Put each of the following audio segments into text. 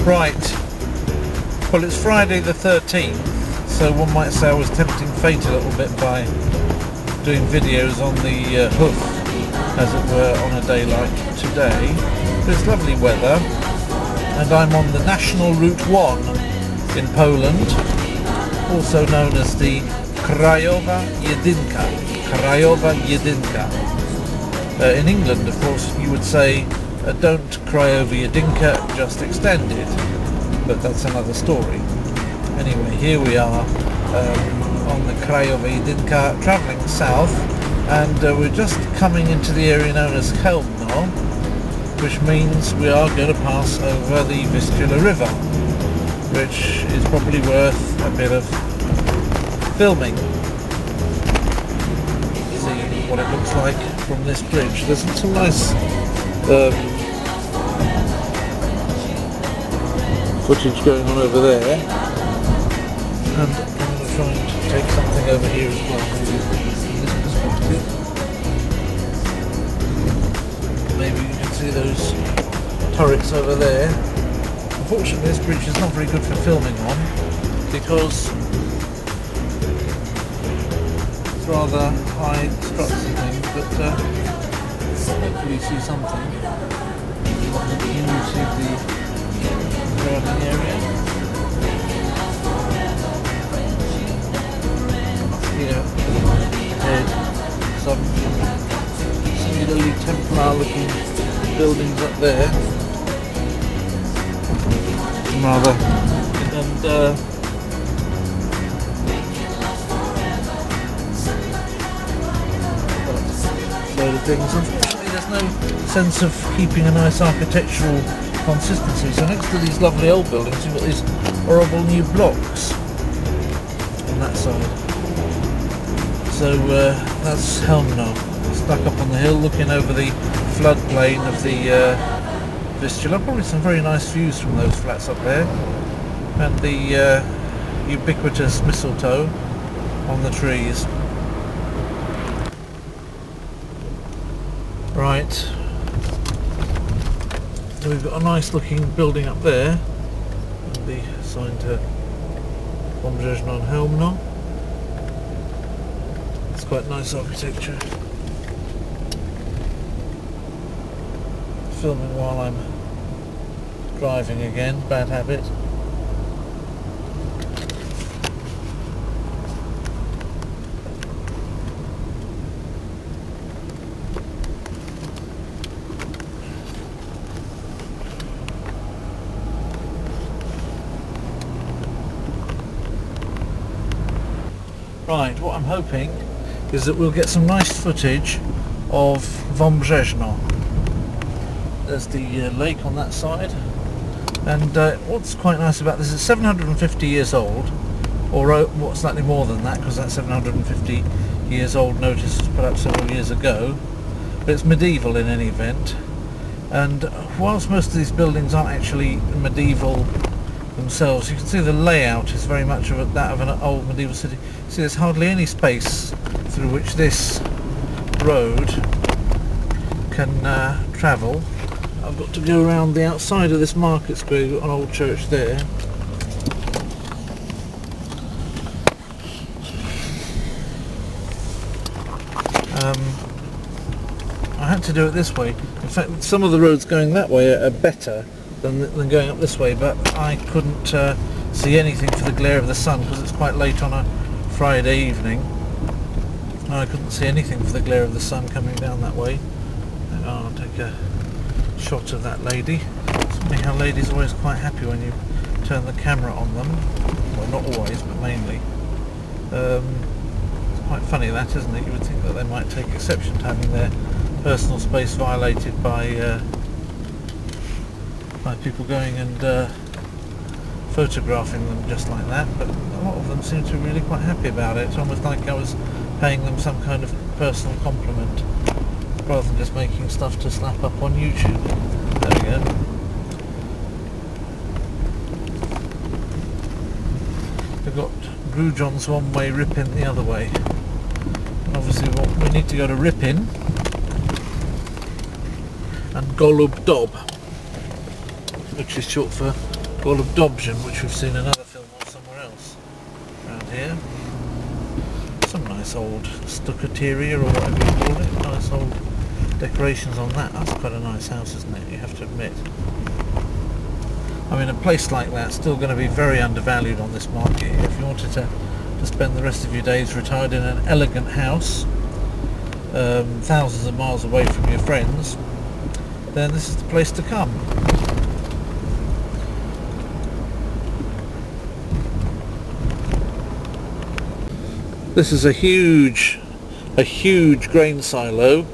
Right, well it's Friday the 13th, so one might say I was tempting fate a little bit by doing videos on the hoof, as it were, on a day like today. But it's lovely weather, and I'm on the National Route 1 in Poland, also known as the Krajowa Jedynka. Krajowa Jedynka. In England, of course, you would say don't cry over Jedynka, just extend it. But that's another story. Anyway, here we are on the Krajowa Jedynka, travelling south, and we're just coming into the area known as Chelmno, which means we are going to pass over the Vistula River, which is probably worth a bit of filming. See what it looks like from this bridge. There's some nice footage going on over there, and I'm going to try and take something over here as well, maybe from this perspective. Maybe you can see those turrets over there. Unfortunately this bridge is not very good for filming on, because it's rather high struts and things, but hopefully you see something. You see the surrounding area. Here, ahead, some singularly Templar looking buildings up there. Rather, and load of things. Unfortunately there's no sense of keeping a nice architectural consistency, so next to these lovely old buildings you've got these horrible new blocks on that side. So that's Chelmno, stuck up on the hill looking over the floodplain of the Vistula. Probably some very nice views from those flats up there, and the ubiquitous mistletoe on the trees. Right, so we've got a nice looking building up there, it'll be assigned to Wabrzezno and Chelmno. It's quite nice architecture. Filming while I'm driving again, bad habit. Right, what I'm hoping is that we'll get some nice footage of Wąbrzeźno. There's the lake on that side, and what's quite nice about this is 750 years old, or slightly more than that, because that 750 years old notice was put up several years ago, but it's medieval in any event. And whilst most of these buildings aren't actually medieval themselves, you can see the layout is very much of that of an old medieval city. See, there's hardly any space through which this road can travel. I've got to go around the outside of this market square. We've got an old church there. I had to do it this way. In fact, some of the roads going that way are better than going up this way, but I couldn't see anything for the glare of the sun because it's quite late on a Friday evening. I couldn't see anything for the glare of the sun coming down that way. I'll take a shot of that lady. It's funny how ladies are always quite happy when you turn the camera on them. Well, not always, but mainly. It's quite funny that, isn't it? You would think that they might take exception to having their personal space violated by people going and photographing them just like that, but a lot of them seem to be really quite happy about it. It's almost like I was paying them some kind of personal compliment, rather than just making stuff to slap up on YouTube. There we go. We've got Grujon's one way, Ripin the other way. And obviously we need to go to Ripin and Golub Dob, which is short for Go To Wąbrzeźno, which we've seen another film of somewhere else around here. Some nice old stuccateria or whatever you call it, nice old decorations on that. That's quite a nice house, isn't it, you have to admit. I mean, a place like that's still going to be very undervalued on this market. If you wanted to spend the rest of your days retired in an elegant house, thousands of miles away from your friends, then this is the place to come. This is a huge grain silo,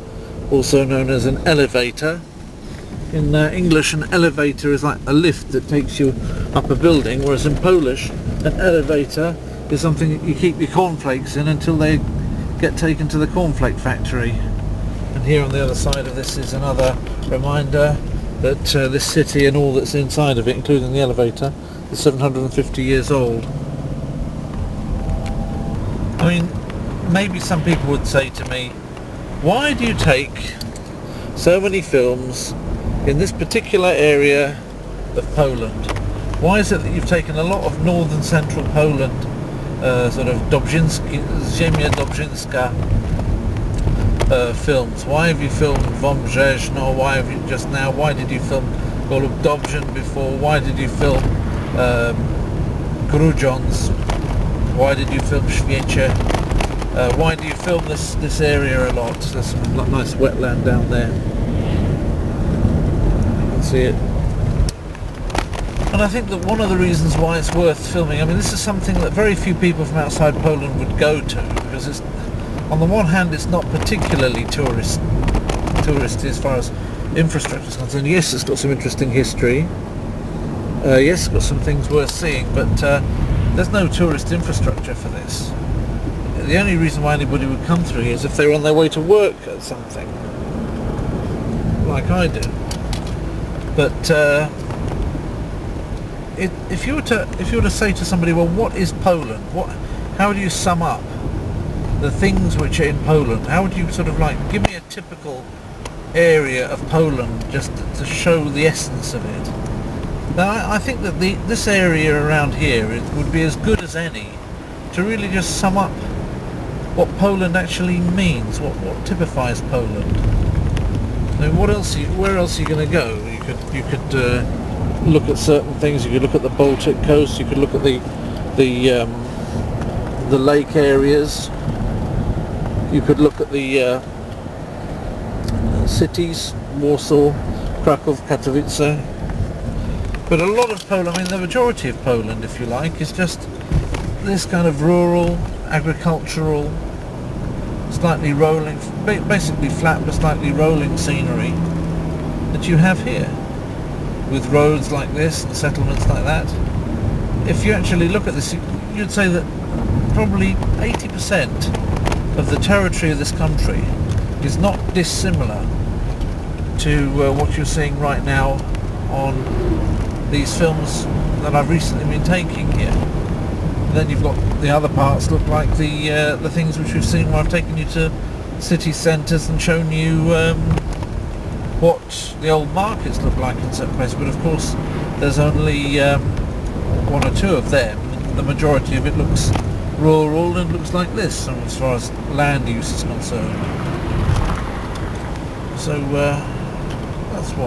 also known as an elevator. In English, an elevator is like a lift that takes you up a building, whereas in Polish, an elevator is something that you keep your cornflakes in until they get taken to the cornflake factory. And here on the other side of this is another reminder that this city and all that's inside of it, including the elevator, is 750 years old. I mean, maybe some people would say to me, why do you take so many films in this particular area of Poland? Why is it that you've taken a lot of northern central Poland, sort of Ziemia Dobrzyńska films? Why have you filmed Wabrzezno? Why have you just now? Why did you film Go To Wąbrzeźno before? Why did you film Grudziądz? Why did you film Świecie? Why do you film this area a lot? There's some nice wetland down there. You can see it. And I think that one of the reasons why it's worth filming, I mean, this is something that very few people from outside Poland would go to, because it's, on the one hand, it's not particularly touristy as far as infrastructure is concerned. Yes, it's got some interesting history. Yes, it's got some things worth seeing, but there's no tourist infrastructure for this. The only reason why anybody would come through here is if they were on their way to work at something, like I do. But if you were to say to somebody, well, what is Poland? How do you sum up the things which are in Poland? How would you sort of like give me a typical area of Poland just to show the essence of it? Now, I think that this area around here would be as good as any to really just sum up what Poland actually means, what typifies Poland. I mean, where else are you going to go? You could look at certain things. You could look at the Baltic coast. You could look at the lake areas. You could look at the cities: Warsaw, Krakow, Katowice. But a lot of Poland, I mean, the majority of Poland, if you like, is just this kind of rural, agricultural, slightly rolling, basically flat but slightly rolling scenery that you have here, with roads like this and settlements like that. If you actually look at this, you'd say that probably 80% of the territory of this country is not dissimilar to what you're seeing right now on these films that I've recently been taking here. And then you've got the other parts look like the things which we've seen where I've taken you to city centres and shown you what the old markets look like in certain places. But of course there's only one or two of them. The majority of it looks rural and looks like this as far as land use is concerned. So that's why.